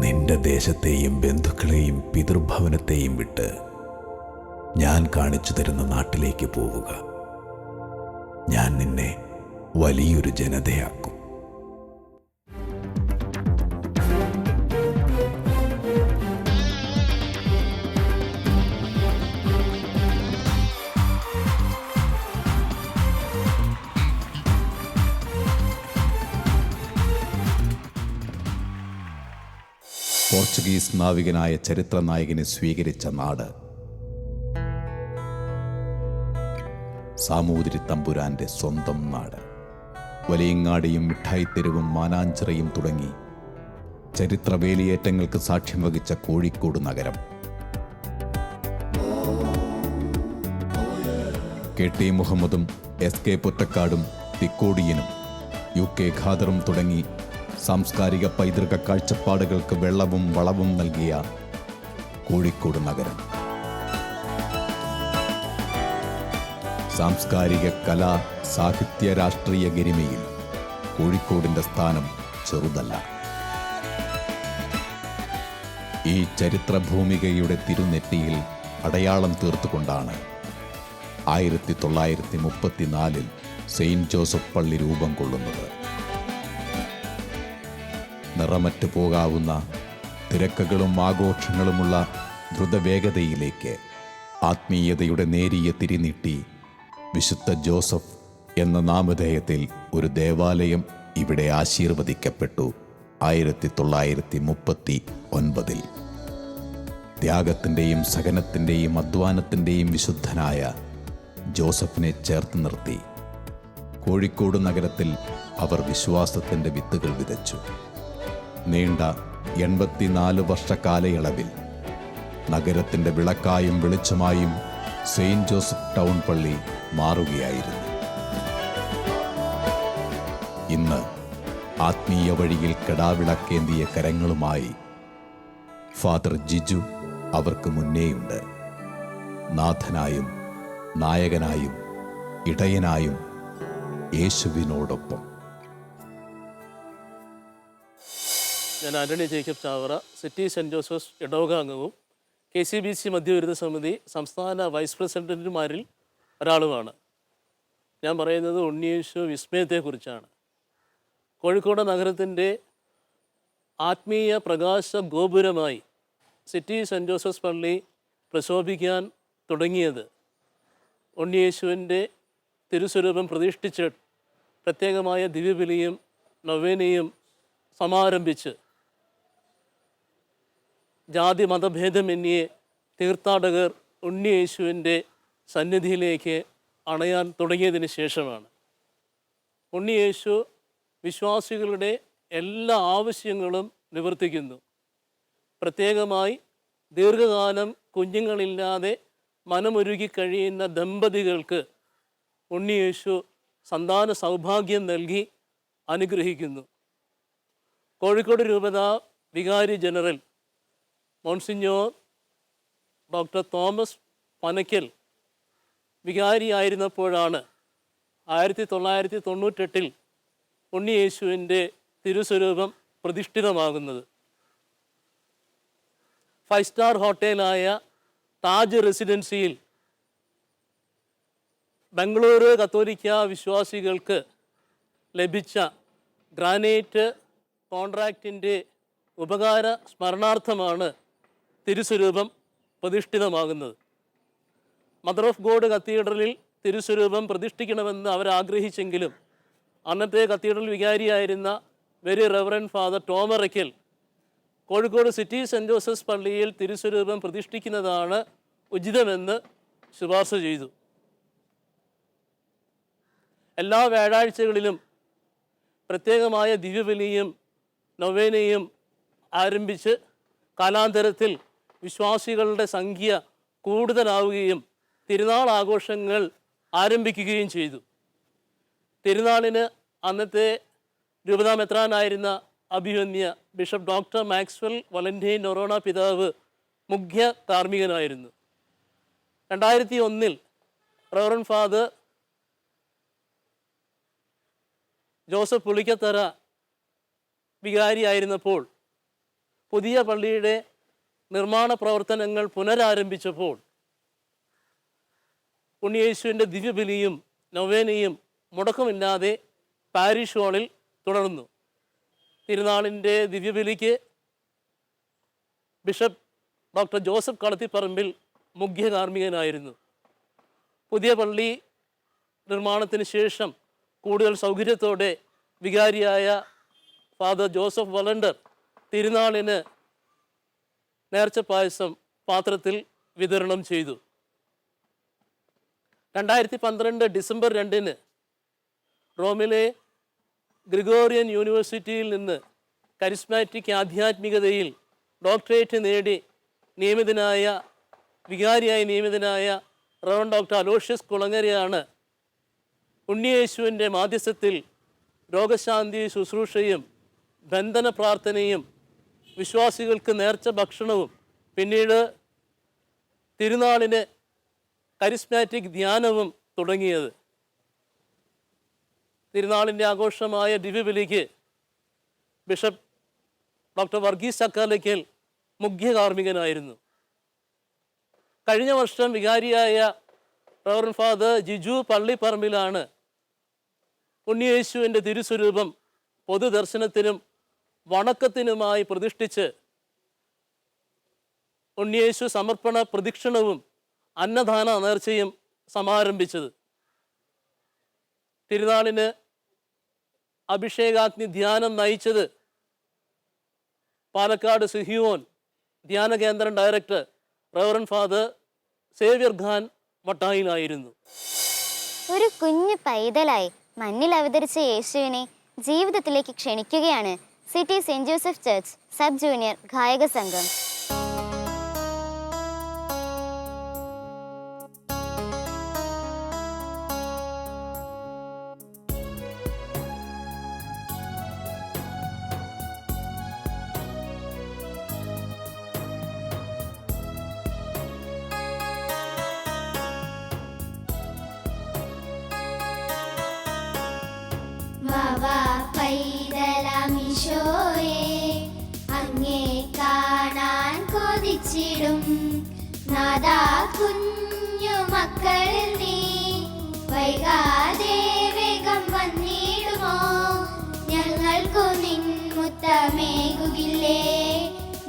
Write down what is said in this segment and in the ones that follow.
നിന്റെ ദേശത്തെയും ബന്ധുക്കളെയും പിതൃഭവനത്തെയും വിട്ട് ഞാൻ കാണിച്ചു തരുന്ന നാട്ടിലേക്ക് പോവുക. ഞാൻ നിന്നെ വലിയൊരു ജനതയാക്കും. പോർച്ചുഗീസ് നാവികനായ ചരിത്ര നായകനെ സ്വീകരിച്ച നാട്, സാമൂതിരി തമ്പുരാന്റെ സ്വന്തം നാട്. വലിയങ്ങാടിയും മിഠായിത്തെരുവും മാനാഞ്ചിറയും തുടങ്ങി ചരിത്ര വേലിയേറ്റങ്ങൾക്ക് സാക്ഷ്യം വഹിച്ച കോഴിക്കോട് നഗരം. KT മുഹമ്മദും SK പൊറ്റക്കാടും തിക്കോടിയനും UK ഖാദറും തുടങ്ങി സാംസ്കാരിക പൈതൃക കാഴ്ചപ്പാടുകൾക്ക് വെള്ളവും വളവും നൽകിയ കോഴിക്കോട് നഗരം. സാംസ്കാരിക കലാ സാഹിത്യ രാഷ്ട്രീയ ഗരിമയിൽ കോഴിക്കോടിൻ്റെ സ്ഥാനം ചെറുതല്ല. ഈ ചരിത്രഭൂമികയുടെ തിരുനെറ്റിയിൽ അടയാളം തീർത്തുകൊണ്ടാണ് 1934 സെയിൻറ്റ് ജോസഫ് പള്ളി രൂപം കൊള്ളുന്നത്. നിറമറ്റ് പോകാവുന്ന തിരക്കുകളും ആഘോഷങ്ങളുമുള്ള ദ്രുതവേഗതയിലേക്ക് ആത്മീയതയുടെ നേരിയ തിരിനീട്ടി വിശുദ്ധ ജോസഫ് എന്ന നാമധേയത്തിൽ ഒരു ദേവാലയം ഇവിടെ ആശീർവദിക്കപ്പെട്ടു 1939. ത്യാഗത്തിൻ്റെയും സഹനത്തിൻ്റെയും അധ്വാനത്തിൻ്റെയും വിശുദ്ധനായ ജോസഫിനെ ചേർത്ത് നിർത്തി കോഴിക്കോട് നഗരത്തിൽ അവർ വിശ്വാസത്തിൻ്റെ വിത്തുകൾ വിതച്ചു. നീണ്ട 84 വർഷ കാലയളവിൽ നഗരത്തിൻ്റെ വിളക്കായും വെളിച്ചമായും സെയിൻറ്റ് ജോസഫ് ടൗൺ പള്ളി മാറുകയായിരുന്നു. ഇന്ന് ആത്മീയ വഴിയിൽ കെടാവിളക്കേന്തിയ കരങ്ങളുമായി ഫാദർ ജിജു അവർക്ക് മുന്നേയുണ്ട്. നാഥനായും നായകനായും ഇടയനായും യേശുവിനോടൊപ്പം. ഞാൻ Antony Jacob Chavara, city saint Joseph's ഇടവക അംഗവും KCBC മധ്യവിരുദ്ധ സമിതി സംസ്ഥാന വൈസ് പ്രസിഡൻറ്റുമാരിൽ ഒരാളുമാണ്. ഞാൻ പറയുന്നത് ഉണ്ണിയേശു വിസ്മയത്തെക്കുറിച്ചാണ്. കോഴിക്കോട് നഗരത്തിൻ്റെ ആത്മീയ പ്രകാശ ഗോപുരമായി സിറ്റി സെൻറ്റ് ജോസഫ്സ് പള്ളി പ്രശോഭിക്കാൻ തുടങ്ങിയത് ഉണ്ണിയേശുവിൻ്റെ തിരുസ്വരൂപം പ്രതിഷ്ഠിച്ച് പ്രത്യേകമായ ദിവ്യബലിയും നൊവേനയും സമാരംഭിച്ച് ജാതി മതഭേദമന്യേ തീർത്ഥാടകർ ഉണ്ണിയേശുവിൻ്റെ സന്നിധിയിലേക്ക് അണയാൻ തുടങ്ങിയതിന് ശേഷമാണ്. ഉണ്ണിയേശു വിശ്വാസികളുടെ എല്ലാ ആവശ്യങ്ങളും നിവർത്തിക്കുന്നു. പ്രത്യേകമായി ദീർഘകാലം കുഞ്ഞുങ്ങളില്ലാതെ മനമൊരുകി കഴിയുന്ന ദമ്പതികൾക്ക് ഉണ്ണിയേശു സന്താന സൗഭാഗ്യം നൽകി അനുഗ്രഹിക്കുന്നു. കോഴിക്കോട് രൂപത വികാരി general monsignor doctor Thomas Panakkal വികാരിയായിരുന്നപ്പോഴാണ് 1998 ഉണ്ണിയേശുവിൻ്റെ തിരുസ്വരൂപം പ്രതിഷ്ഠിതമാകുന്നത്. 5 സ്റ്റാർ ഹോട്ടലായ താജ് റെസിഡൻസിയിൽ ബംഗളൂരു കത്തോലിക്ക വിശ്വാസികൾക്ക് ലഭിച്ച ഗ്രാനൈറ്റ് കോൺട്രാക്റ്റിൻ്റെ ഉപകാര സ്മരണാർത്ഥമാണ് തിരുസ്വരൂപം പ്രതിഷ്ഠിതമാകുന്നത്. മദർ ഓഫ് ഗോഡ് കത്തീഡ്രലിൽ തിരുസ്വരൂപം പ്രതിഷ്ഠിക്കണമെന്ന് അവരാഗ്രഹിച്ചെങ്കിലും അന്നത്തെ കത്തീഡ്രൽ വികാരിയായിരുന്ന very reverend father Tomarakkal Kozhikode city saint Joseph's പള്ളിയിൽ തിരുസ്വരൂപം പ്രതിഷ്ഠിക്കുന്നതാണ് ഉചിതമെന്ന് ശുപാർശ ചെയ്തു. എല്ലാ വ്യാഴാഴ്ചകളിലും പ്രത്യേകമായ ദിവ്യബലിയും നൊവേനയും ആരംഭിച്ച് കാലാന്തരത്തിൽ വിശ്വാസികളുടെ സംഖ്യ കൂടുതലാവുകയും തിരുനാൾ ആഘോഷങ്ങൾ ആരംഭിക്കുകയും ചെയ്തു. തിരുനാളിന് അന്നത്തെ രൂപതാ മെത്രാനായിരുന്ന അഭിവന്യ bishop doctor Maxwell Valentine Noronha പിതാവ് മുഖ്യ കാർമ്മികനായിരുന്നു. 2001 റവറൻ ഫാദർ ജോസഫ് പുളിക്കത്തറ വികാരിയായിരുന്നപ്പോൾ പുതിയ പള്ളിയുടെ നിർമ്മാണ പ്രവർത്തനങ്ങൾ പുനരാരംഭിച്ചപ്പോൾ ഉണ്ണിയേശുവിൻ്റെ ദിവ്യബലിയും നൊവേനയും മുടക്കമില്ലാതെ പാരിഷ് ഹാളിൽ തുടർന്നു. തിരുനാളിൻ്റെ ദിവ്യബലിക്ക് ബിഷപ്പ് ഡോക്ടർ ജോസഫ് കളത്തിപ്പറമ്പിൽ മുഖ്യ കാർമ്മികനായിരുന്നു. പുതിയ പള്ളി നിർമ്മാണത്തിന് ശേഷം കൂടുതൽ സൗകര്യത്തോടെ വികാരിയായ ഫാദർ ജോസഫ് വളണ്ടർ തിരുനാളിന് നേർച്ച പായസം പാത്രത്തിൽ വിതരണം ചെയ്തു. 2012 ഡിസംബർ 2 റോമിലെ ഗ്രിഗോറിയൻ യൂണിവേഴ്സിറ്റിയിൽ നിന്ന് കരിസ്മാറ്റിക് ആധ്യാത്മികതയിൽ ഡോക്ടറേറ്റ് നേടി വികാരിയായി നിയമിതനായ റവറൻഡ് ഡോക്ടർ അലോഷ്യസ് കുളങ്ങരയാണ് ഉണ്ണിയേശുവിൻ്റെ മാധ്യസ്ഥത്തിൽ രോഗശാന്തി ശുശ്രൂഷയും ബന്ധന പ്രാർത്ഥനയും വിശ്വാസികൾക്ക് നേർച്ച ഭക്ഷണവും പിന്നീട് തിരുനാളിന് കരിസ്മാറ്റിക് ധ്യാനവും തുടങ്ങിയത്. തിരുനാളിൻ്റെ ആഘോഷമായ ദിവ്യബലിക്ക് ബിഷപ്പ് ഡോക്ടർ വർഗീസ് ചക്കാലയ്ക്കൽ മുഖ്യ കാർമ്മികനായിരുന്നു. കഴിഞ്ഞ വർഷം വികാരിയായ റവറൻഡ് ഫാദർ ജിജു പള്ളിപ്പറമ്പിലാണ് ഉണ്ണിയേശുവിൻ്റെ തിരുസ്വരൂപം പൊതുദർശനത്തിനും വണക്കത്തിനുമായി പ്രതിഷ്ഠിച്ച് ഉണ്ണിയേശു സമർപ്പണ പ്രദക്ഷിണവും അന്നദാന നേർച്ചയും സമാരംഭിച്ചത്. തിരുനാളിന് അഭിഷേകാഗ്നി ധ്യാനം നയിച്ചത് പാലക്കാട് സിഹിയോൻ ധ്യാന കേന്ദ്രം director reverend father Xavier Khan മട്ടായിലായിരുന്നു. ഒരു കുഞ്ഞു പൈതലായി മണ്ണിൽ അവതരിച്ച യേശുവിനെ ജീവിതത്തിലേക്ക് ക്ഷണിക്കുകയാണ് city saint Joseph church sub junior ഗായക സംഘം. അങ്ങേ കാണാൻ കൊതിച്ചിടും നാദാ കുഞ്ഞു മക്കളിൽ നീ വൈകാതെ വേഗം വന്നിടുമോ? ഞങ്ങൾക്കു നിൻ മുത്തമേകുകില്ലേ?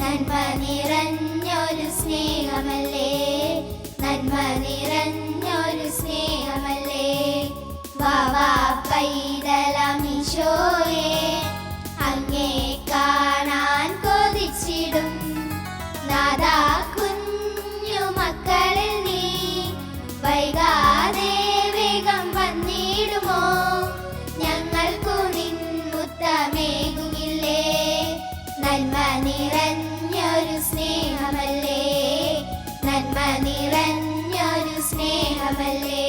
നന്മ നിറഞ്ഞൊരു സ്നേഹമല്ലേ, നന്മ നിറഞ്ഞൊരു സ്നേഹമല്ലേ. വാവാ പൈതലാം ഈശോയേ, അങ്ങേ കാണാൻ കൊതിച്ചിടും നാദാ കുഞ്ഞു മക്കളിൽ നീ വൈകാതെ വേഗം വന്നിടുമോ? ഞങ്ങൾക്കു നിൻ മുത്തമേകുകില്ലേ? നന്മ നിറഞ്ഞൊരു സ്നേഹമല്ലേ, നന്മ നിറഞ്ഞൊരു സ്നേഹമല്ലേ.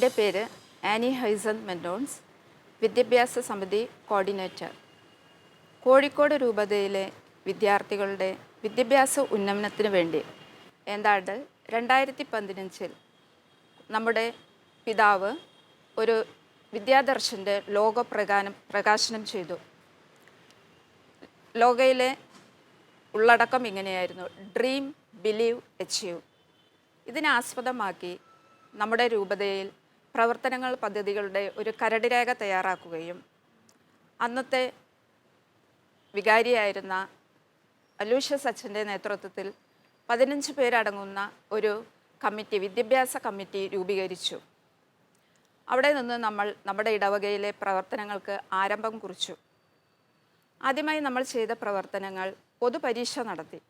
എൻ്റെ പേര് ആനി ഹൈസൻ മെൻഡോൺസ്, വിദ്യാഭ്യാസ സമിതി കോർഡിനേറ്റർ. കോഴിക്കോട് രൂപതയിലെ വിദ്യാർത്ഥികളുടെ വിദ്യാഭ്യാസ ഉന്നമനത്തിന് വേണ്ടി ഏതാണ്ട് 2015 നമ്മുടെ പിതാവ് ഒരു വിദ്യാദർശൻ്റെ ലോഗോ പ്രകാശനം ചെയ്തു. ലോഗോയിലെ ഉള്ളടക്കം ഇങ്ങനെയായിരുന്നു: ഡ്രീം, ബിലീവ്, അച്ചീവ്. ഇതിനെ ആസ്പദമാക്കി നമ്മുടെ രൂപതയിൽ പ്രവർത്തനങ്ങൾ പദ്ധതികളുടെ ഒരു കരട് രേഖ തയ്യാറാക്കുകയും അന്നത്തെ വികാരിയായിരുന്ന അലൂഷ്യസ് അച്ഛൻ്റെ നേതൃത്വത്തിൽ 15 പേരടങ്ങുന്ന ഒരു കമ്മിറ്റി, വിദ്യാഭ്യാസ കമ്മിറ്റി രൂപീകരിച്ചു. അവിടെ നിന്ന് നമ്മൾ നമ്മുടെ ഇടവകയിലെ പ്രവർത്തനങ്ങൾക്ക് ആരംഭം കുറിച്ചു. ആദ്യമായി നമ്മൾ ചെയ്ത പ്രവർത്തനങ്ങൾ പൊതുപരീക്ഷ നടത്തി.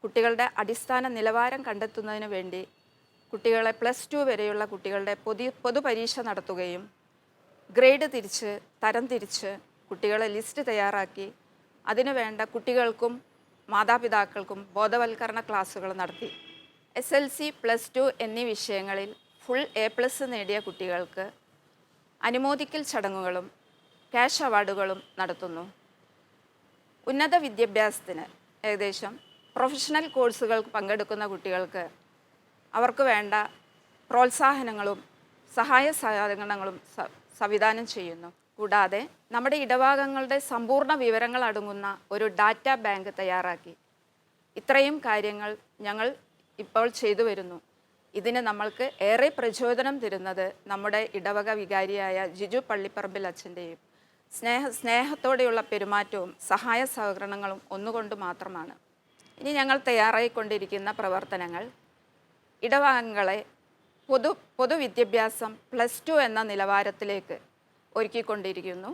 കുട്ടികളുടെ അടിസ്ഥാന നിലവാരം കണ്ടെത്തുന്നതിന് വേണ്ടി കുട്ടികളെ +2 വരെയുള്ള കുട്ടികളുടെ പൊതുപരീക്ഷ നടത്തുകയും ഗ്രേഡ് തിരിച്ച്, തരം തിരിച്ച് കുട്ടികളെ ലിസ്റ്റ് തയ്യാറാക്കി അതിനു വേണ്ട കുട്ടികൾക്കും മാതാപിതാക്കൾക്കും ബോധവൽക്കരണ ക്ലാസ്സുകൾ നടത്തി. SLC, +2 എന്നീ വിഷയങ്ങളിൽ ഫുൾ A+ നേടിയ കുട്ടികൾക്ക് അനുമോദിക്കൽ ചടങ്ങുകളും ക്യാഷ് അവാർഡുകളും നടത്തുന്നു. ഉന്നത വിദ്യാഭ്യാസത്തിന് ഏകദേശം പ്രൊഫഷണൽ കോഴ്സുകൾക്ക് പങ്കെടുക്കുന്ന കുട്ടികൾക്ക് അവർക്ക് വേണ്ട പ്രോത്സാഹനങ്ങളും സഹായ സഹകരണങ്ങളും സംവിധാനം ചെയ്യുന്നു. കൂടാതെ നമ്മുടെ ഇടവകങ്ങളുടെ സമ്പൂർണ്ണ വിവരങ്ങൾ അടങ്ങുന്ന ഒരു ഡാറ്റാ ബാങ്ക് തയ്യാറാക്കി. ഇത്രയും കാര്യങ്ങൾ ഞങ്ങൾ ഇപ്പോൾ ചെയ്തു വരുന്നു. ഇതിന് നമ്മൾക്ക് ഏറെ പ്രചോദനം തരുന്നത് നമ്മുടെ ഇടവക വികാരിയായ ജിജു പള്ളിപ്പറമ്പിൽ അച്ഛൻ്റെയും സ്നേഹത്തോടെയുള്ള പെരുമാറ്റവും സഹായ സഹകരണങ്ങളും ഒന്നുകൊണ്ട് മാത്രമാണ്. ഇനി ഞങ്ങൾ തയ്യാറായിക്കൊണ്ടിരിക്കുന്ന പ്രവർത്തനങ്ങൾ ഇടവകങ്ങളെ പൊതുവിദ്യാഭ്യാസം +2 എന്ന നിലവാരത്തിലേക്ക് ഒരുക്കിക്കൊണ്ടിരിക്കുന്നു.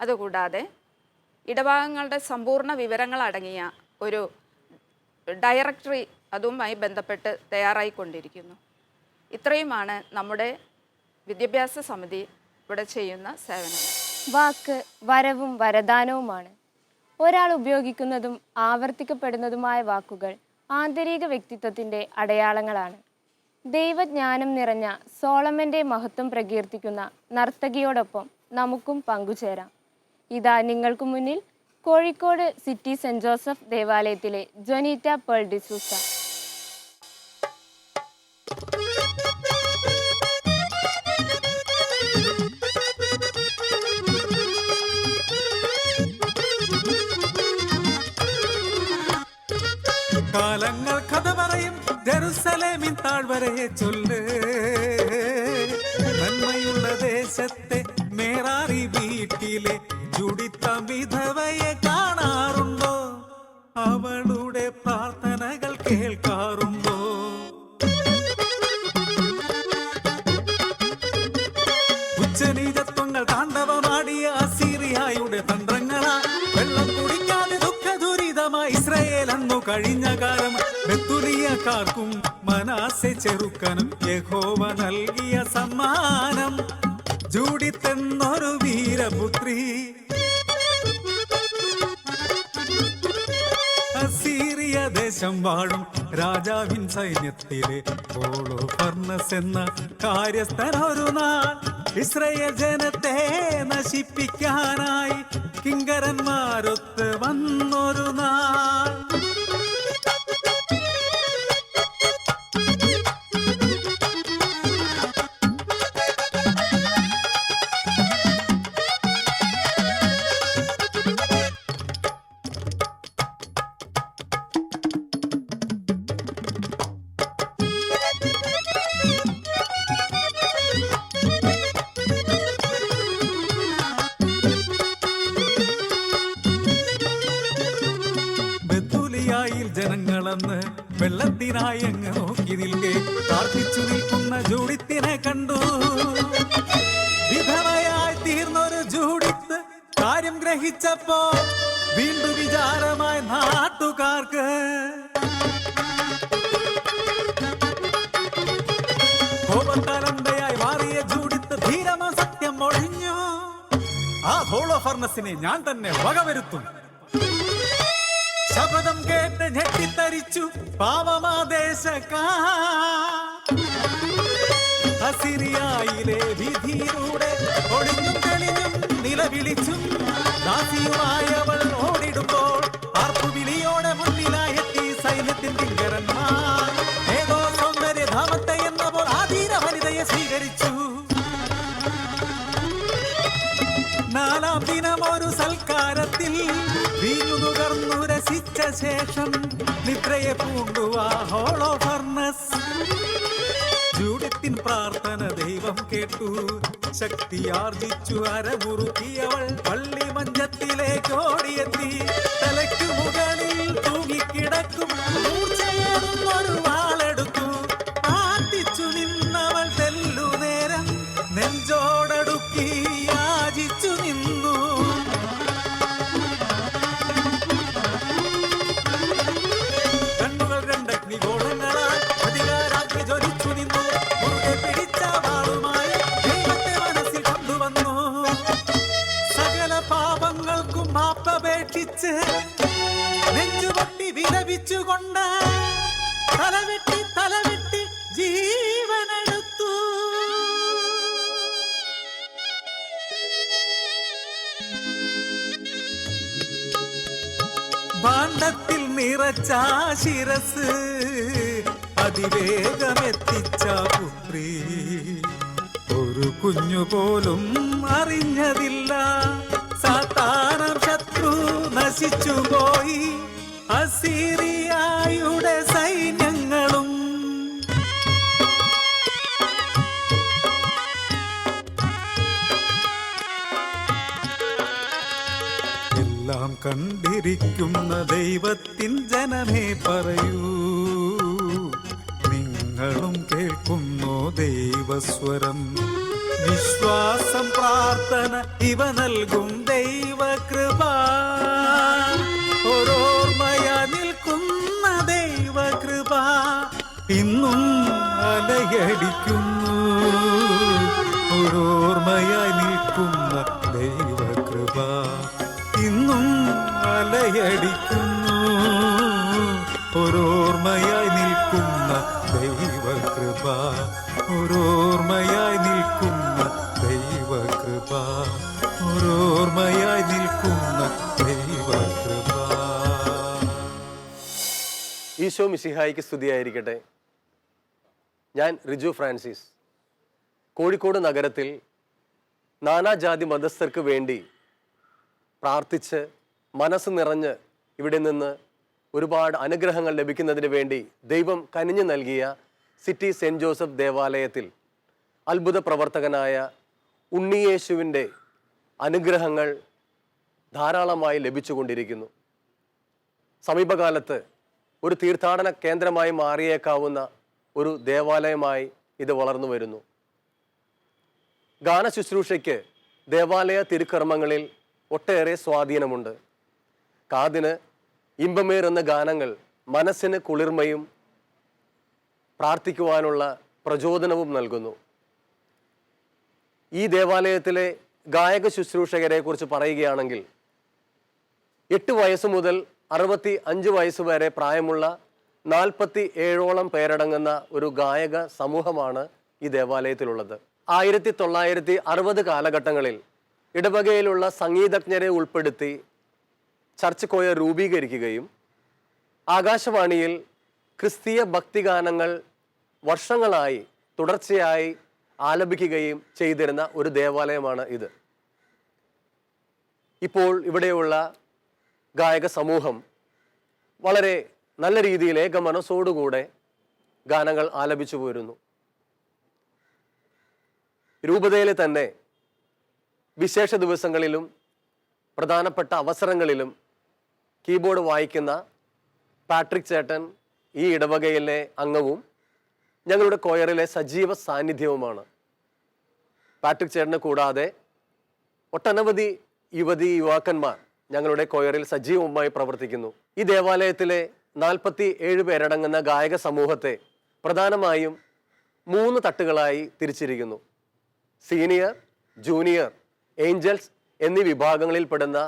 അതുകൂടാതെ ഇടവകങ്ങളുടെ സമ്പൂർണ്ണ വിവരങ്ങൾ അടങ്ങിയ ഒരു ഡയറക്ടറി അതുമായി ബന്ധപ്പെട്ട് തയ്യാറായിക്കൊണ്ടിരിക്കുന്നു. ഇത്രയുമാണ് നമ്മുടെ വിദ്യാഭ്യാസ സമിതി ഇവിടെ ചെയ്യുന്ന സേവനങ്ങൾ. വാക്ക് വരവും വരദാനവുമാണ്. ഒരാൾ ഉപയോഗിക്കുന്നതും ആവർത്തിക്കപ്പെടുന്നതുമായ വാക്കുകൾ ആന്തരിക വ്യക്തിത്വത്തിൻ്റെ അടയാളങ്ങളാണ്. ദൈവജ്ഞാനം നിറഞ്ഞ സോളമൻ്റെ മഹത്വം പ്രകീർത്തിക്കുന്ന നർത്തകിയോടൊപ്പം നമുക്കും പങ്കുചേരാം. ഇതാ നിങ്ങൾക്ക് മുന്നിൽ കോഴിക്കോട് സിറ്റി സെൻറ് ജോസഫ് ദേവാലയത്തിലെ ജൊനീറ്റ പേൾ ഡിസൂസ. കാലങ്ങൾ കഥ പറയും ജെറുസലേമിൻ താഴ്വരയെ ചൊല്ല്, നന്മയുള്ള ദേശത്തെ മേറാറി വീട്ടിലെ ജുഡിത്ത വിധവയെ കാണാറുണ്ടോ? അവളുടെ പ്രാർത്ഥനകൾ കേൾക്കാറുണ്ടോ? ഉച്ചനീചത്വങ്ങൾ താണ്ഡവമാടിയ അസീറിയായുടെ തന്ത്രങ്ങളാ വെള്ളം കുടിക്കാതെ ദുഃഖദുരിതമായി ഇസ്രായേൽ അന്നു കഴിഞ്ഞ കാലം. ബെത്തുലിയക്കാർക്കും മനാസെ ചെറുക്കനും യഹോവ നൽകിയ സമ്മാനം ജൂഡിത്തെന്നൊരു വീരപുത്രി. അസീറിയ ദേശം വാഴും രാജാവിൻ സൈന്യത്തിലെ ഹോളോഫർണസ് എന്ന കാര്യസ്ഥനൊരു നാൾ ഇസ്രായേൽ ജനത്തെ നശിപ്പിക്കാനായി കിങ്കരന്മാരൊത്ത് വന്നൊരു നാൾ. ജനങ്ങളെന്ന് വെള്ളത്തിനായി അങ്ങ് നോക്കി നിൽക്കെ പ്രാർത്ഥിച്ചു നിൽക്കുന്ന ജൂഡിത്തിനെ കണ്ടു. വിധവയായി തീർന്നൊരു ജൂഡിത്ത് കാര്യം ഗ്രഹിച്ചപ്പോ വീണ്ടും വിചാരമായി നാട്ടുകാർക്ക്. കോപത്തലന്തയായി മാറിയ ജൂഡിത്ത് ധീരമാ സത്യം ഒഴിഞ്ഞു. ആ ഹോളോഫർണസിനെ ഞാൻ തന്നെ വകവരുത്തും. ശബ്ദം കേട്ട് ഞെട്ടിത്തരിച്ചു പാവമാദേശക്കാർ. അസിറിയായിലെ വിധിയിലൂടെ ഒളിഞ്ഞും തെളിഞ്ഞും നിലവിളിച്ചും ദാസിയുമായവൾ ഓടിടുമ്പോൾ ആർപ്പുവിളിയോടെ മുന്നിലായെത്തി സൈന്യത്തിൻ കിങ്കരന്മാർ. ഏതോ സൗന്ദര്യധാമത്തെ എന്നപ്പോൾ ആധീര വനിതയെ സ്വീകരിച്ചു. നാലാം ദിനം ഒരു സൽക്കാരത്തിൽ വീഞ്ഞു നുകർന്നു രസിച്ച ശേഷം നിദ്രയെ പൂണ്ടുവാ ഹോളോഫർണസ്. ജൂഡിത്തിൻ പ്രാർത്ഥന ദൈവം കേട്ടു, ശക്തിയാർജിച്ചു അരമുറുക്കിയവൾ പള്ളി മഞ്ചത്തിലേക്ക് ഓടിയെത്തി. തലയ്ക്കു മുകളിൽ തൂങ്ങിക്കിടക്കും മൂർച്ചയേറുന്നൊരു വാളെടുത്തു. ആർത്തിച്ചു നിന്നവൾ തെല്ലു നേരം നെഞ്ചോടടുക്കി യാചിച്ചു നിന്നു. കണ്ണുകൾ രണ്ടഗ്നിഗോളങ്ങളാൽ അധികാരാഗ്നി ജ്വലിച്ചു നിന്നു. മുറുകെ പിടിച്ച വാളുമായി ദൈവത്തെ മനസ്സിൽ കൊണ്ടുവന്നു. സകല പാപങ്ങൾക്കും മാപ്പപേക്ഷിച്ച് നെഞ്ചുപൊട്ടി വിലപിച്ചുകൊണ്ട് തലവെട്ടി ജീവനെടുത്തു. ഭാണ്ഡത്തിൽ നിറച്ച ശിരസ് അതിവേഗമെത്തിച്ച പുത്രി ഒരു കുഞ്ഞുപോലും അറിഞ്ഞതില്ല. സാത്താനം ശത്രു നശിച്ചുപോയി, അസീറിയായുടെ സൈന്യങ്ങളും. എല്ലാം കണ്ടിരിക്കുന്ന ദൈവത്തിൻ ജനമേ പറയൂ, നിങ്ങളും കേൾക്കുന്നോ ദൈവസ്വരം? വിശ്വാസം പ്രാർത്ഥന ഇവ നൽകും ദൈവകൃപ. ഓരോർമ്മയാ നിൽക്കുന്ന ദൈവകൃപ ഇന്നും അലയടിക്കുന്നു. ഓരോർമ്മയായി നിൽക്കുന്ന ദൈവകൃപ ഇന്നും അലയടിക്കുന്നു. ഓരോർമ്മയായി നിൽക്കുന്ന ദൈവകൃപ, ഓരോർമ്മയായി നിൽക്കുന്ന ദൈവകൃപ, ഓരോർമ്മയായി നിൽക്കുന്ന ദൈവകൃപ. ഈശോ മിശിഹായിക്ക് സ്തുതിയായിരിക്കട്ടെ. ഞാൻ റിജു ഫ്രാൻസിസ്. കോഴിക്കോട് നഗരത്തിൽ നാനാജാതി മതസ്ഥർക്ക് വേണ്ടി പ്രാർത്ഥിച്ച് മനസ്സ് നിറഞ്ഞ് ഇവിടെ നിന്ന് ഒരുപാട് അനുഗ്രഹങ്ങൾ ലഭിക്കുന്നതിന് വേണ്ടി ദൈവം കനിഞ്ഞു നൽകിയ സിറ്റി സെൻറ് ജോസഫ് ദേവാലയത്തിൽ അത്ഭുത പ്രവർത്തകനായ ഉണ്ണിയേശുവിൻ്റെ അനുഗ്രഹങ്ങൾ ധാരാളമായി ലഭിച്ചുകൊണ്ടിരിക്കുന്നു. സമീപകാലത്ത് ഒരു തീർത്ഥാടന കേന്ദ്രമായി മാറിയേക്കാവുന്ന ഒരു ദേവാലയമായി ഇത് വളർന്നു വരുന്നു. ഗാന ശുശ്രൂഷയ്ക്ക് ദേവാലയ തിരുക്കർമ്മങ്ങളിൽ ഒട്ടേറെ സ്വാധീനമുണ്ട്. കാതിന് ഇമ്പമേറുന്ന ഗാനങ്ങൾ മനസ്സിന് കുളിർമയും പ്രാർത്ഥിക്കുവാനുള്ള പ്രചോദനവും നൽകുന്നു. ഈ ദേവാലയത്തിലെ ഗായക ശുശ്രൂഷകരെ കുറിച്ച് പറയുകയാണെങ്കിൽ 8 വയസ്സ് മുതൽ 65 വയസ്സ് വരെ പ്രായമുള്ള 47ഓളം പേരടങ്ങുന്ന ഒരു ഗായക സമൂഹമാണ് ഈ ദേവാലയത്തിലുള്ളത്. 1960 കാലഘട്ടങ്ങളിൽ ഇടവകയിലുള്ള സംഗീതജ്ഞരെ ഉൾപ്പെടുത്തി ചർച്ച് കൊയർ രൂപീകരിക്കുകയും ആകാശവാണിയിൽ ക്രിസ്തീയ ഭക്തിഗാനങ്ങൾ വർഷങ്ങളായി തുടർച്ചയായി ആലപിക്കുകയും ചെയ്തിരുന്ന ഒരു ദേവാലയമാണ് ഇത്. ഇപ്പോൾ ഇവിടെയുള്ള ഗായക സമൂഹം വളരെ നല്ല രീതിയിൽ ഏക മനസ്സോടുകൂടെ ഗാനങ്ങൾ ആലപിച്ചു പോരുന്നു. രൂപതയിലെ തന്നെ വിശേഷ ദിവസങ്ങളിലും പ്രധാനപ്പെട്ട അവസരങ്ങളിലും കീബോർഡ് വായിക്കുന്ന പാട്രിക് ചേട്ടൻ ഈ ഇടവകയിലെ അംഗവും ഞങ്ങളുടെ കൊയറിലെ സജീവ സാന്നിധ്യവുമാണ്. പാട്രിക് ചേട്ടനെ കൂടാതെ ഒട്ടനവധി യുവാക്കന്മാർ ഞങ്ങളുടെ കൊയറിൽ സജീവമായി പ്രവർത്തിക്കുന്നു. ഈ ദേവാലയത്തിലെ 47 പേരടങ്ങുന്ന ഗായക സമൂഹത്തെ പ്രധാനമായും 3 തട്ടുകളായി തിരിച്ചിരിക്കുന്നു. സീനിയർ, ജൂനിയർ, ഏഞ്ചൽസ് എന്നീ വിഭാഗങ്ങളിൽപ്പെടുന്ന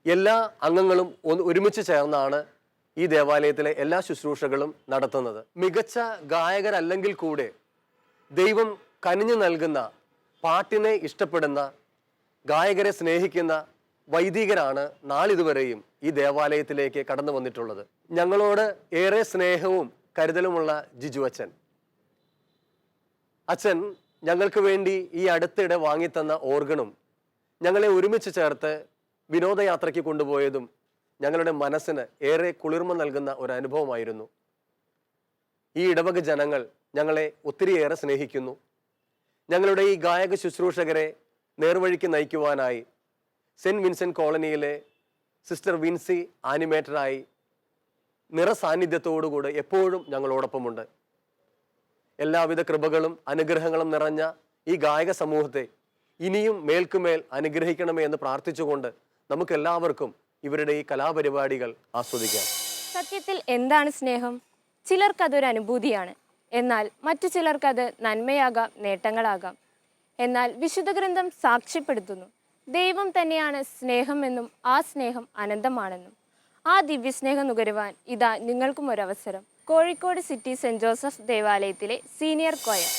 എല്ലാ അംഗങ്ങളും ഒരുമിച്ച് ചേർന്നാണ് ഈ ദേവാലയത്തിലെ എല്ലാ ശുശ്രൂഷകളും നടത്തുന്നത്. മികച്ച ഗായകരല്ലെങ്കിൽ കൂടെ ദൈവം കനിഞ്ഞു നൽകുന്ന, പാട്ടിനെ ഇഷ്ടപ്പെടുന്ന, ഗായകരെ സ്നേഹിക്കുന്ന വൈദികരാണ് നാളിതുവരെയും ഈ ദേവാലയത്തിലേക്ക് കടന്നു വന്നിട്ടുള്ളത്. ഞങ്ങളോട് ഏറെ സ്നേഹവും കരുതലുമുള്ള ജിജു അച്ഛൻ. അച്ഛൻ ഞങ്ങൾക്ക് വേണ്ടി ഈ അടുത്തിടെ വാങ്ങിത്തന്ന ഓർഗണും ഞങ്ങളെ ഒരുമിച്ച് ചേർത്ത് വിനോദയാത്രയ്ക്ക് കൊണ്ടുപോയതും ഞങ്ങളുടെ മനസ്സിന് ഏറെ കുളിർമ നൽകുന്ന ഒരു അനുഭവമായിരുന്നു. ഈ ഇടവക ജനങ്ങൾ ഞങ്ങളെ ഒത്തിരിയേറെ സ്നേഹിക്കുന്നു. ഞങ്ങളുടെ ഈ ഗായക ശുശ്രൂഷകരെ നേർവഴിക്ക് നയിക്കുവാനായി സെൻറ്റ് വിൻസെൻ്റ് കോളനിയിലെ സിസ്റ്റർ വിൻസി ആനിമേറ്ററായി നിറസാന്നിധ്യത്തോടുകൂടെ എപ്പോഴും ഞങ്ങളോടൊപ്പമുണ്ട്. എല്ലാവിധ കൃപകളും അനുഗ്രഹങ്ങളും നിറഞ്ഞ ഈ ഗായക സമൂഹത്തെ ഇനിയും മേൽക്കുമേൽ അനുഗ്രഹിക്കണമേ എന്ന് പ്രാർത്ഥിച്ചുകൊണ്ട് നമുക്കെല്ലാവർക്കും ഇവരുടെ ഈ കലാപരിപാടികൾ ആസ്വദിക്കാം. സത്യത്തിൽ എന്താണ് സ്നേഹം? ചിലർക്കതൊരു അനുഭൂതിയാണ്, എന്നാൽ മറ്റു ചിലർക്കത് നന്മയാകാം, നേട്ടങ്ങളാകാം. എന്നാൽ വിശുദ്ധ ഗ്രന്ഥം സാക്ഷ്യപ്പെടുത്തുന്നു, ദൈവം തന്നെയാണ് സ്നേഹമെന്നും ആ സ്നേഹം അനന്തമാണെന്നും. ആ ദിവ്യസ്നേഹം നുകരുവാൻ ഇതാ നിങ്ങൾക്കും ഒരവസരം. കോഴിക്കോട് സിറ്റി സെൻറ് ജോസഫ് ദേവാലയത്തിലെ സീനിയർ കൊയർ.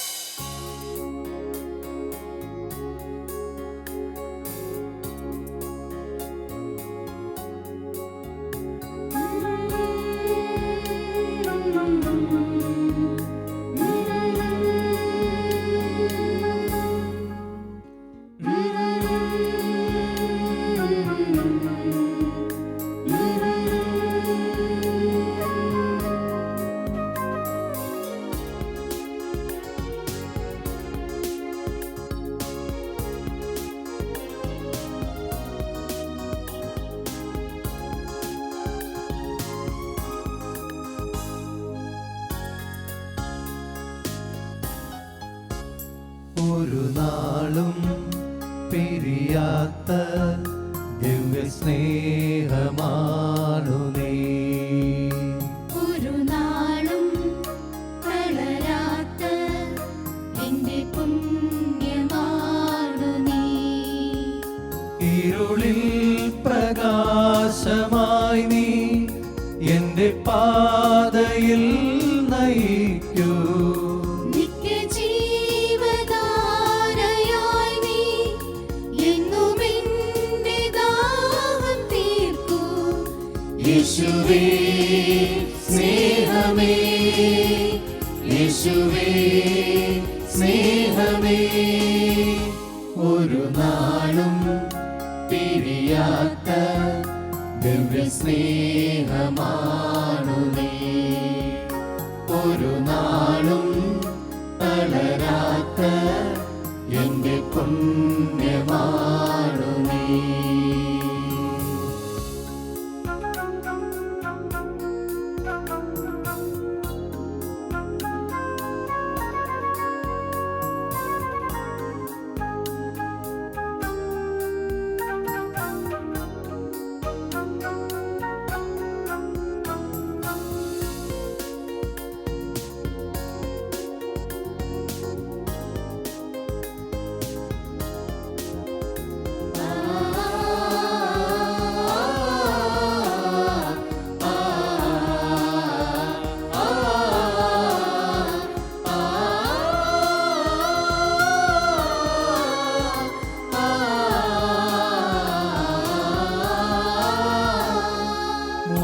ഒരു നാളും പിരിയാത്ത ദിവ്യ സ്നേഹമാണു നീ, ഒരു നാളും തളരാത്ത എന്റെ പുണ്യമാണു നീ. ഇരുളിൽ പ്രകാശമായി നീ എന്റെ പാതയിൽ നയിക്കൂ. യേശുവേ സ്നേഹമേ, യേശുവേ സ്നേഹമേ, ഒരു നാളും പിരിയാത്ത ദിവ്യ സ്നേഹമാണു നീ, ഒരു നാളും തളരാത്ത എന്റെ പുണ്യമാണു നീ.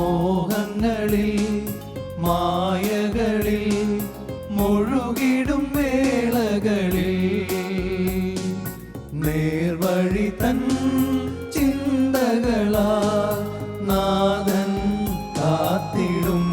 മോഹങ്ങളിൽ മായകളിൽ മുഴുകിടും വേളകളിൽ നേർവഴി തൻ ചിന്തകളാ നാഥൻ കാത്തിടും.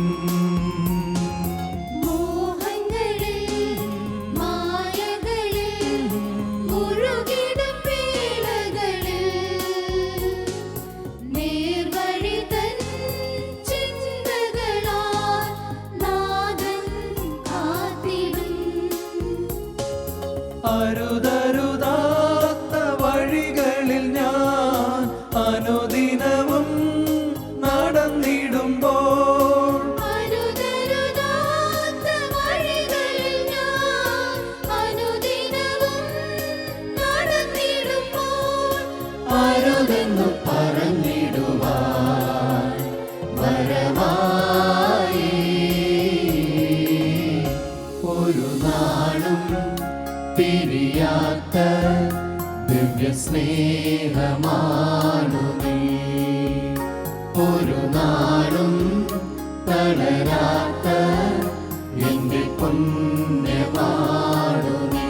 അരുതരുതാത്ത വഴികളിൽ ഞാൻ അനുദിനവും നടന്നിടുമ്പോൾ, അരുതെന്നു പറഞ്ഞിടുവാൻ വരമായി ഒരു നാളും സ്നേഹമാണു നീ. ഒരു നാളും തളരാത്ത എന്റെ പുണ്യമാണു നീ.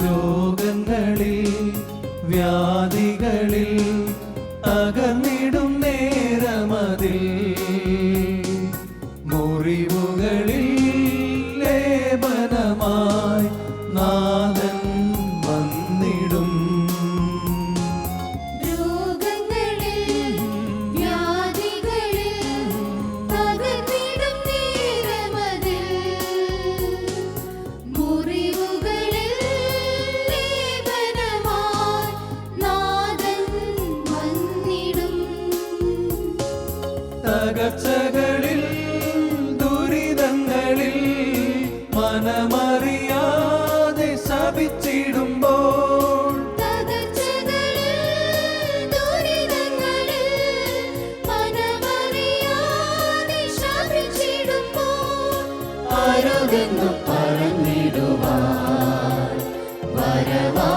രോഗങ്ങളിൽ വ്യാധികളിൽ അകന്നിടും നേരമതിൽ മുറിവുകളിൽ ലേപനമായി നാഥൻ വന്നിടും. രോഗങ്ങളിൽ വ്യാധികളിൽ തകർന്നിടും നേരമതിൽ മുറിവുകളിൽ ലേപനമായി നാഥൻ വന്നിടും. തകർച്ചകളിൽ ദുരിതങ്ങളിൽ മനമറിയാതെ ശപിച്ചിടുമ്പോൾ തകർച്ചകളിൽ ദുരിതങ്ങളിൽ മനമറിയാതെ ശപിച്ചിടുമ്പോൾ അരുതെന്നു പറഞ്ഞിടുവാൻ വരവാ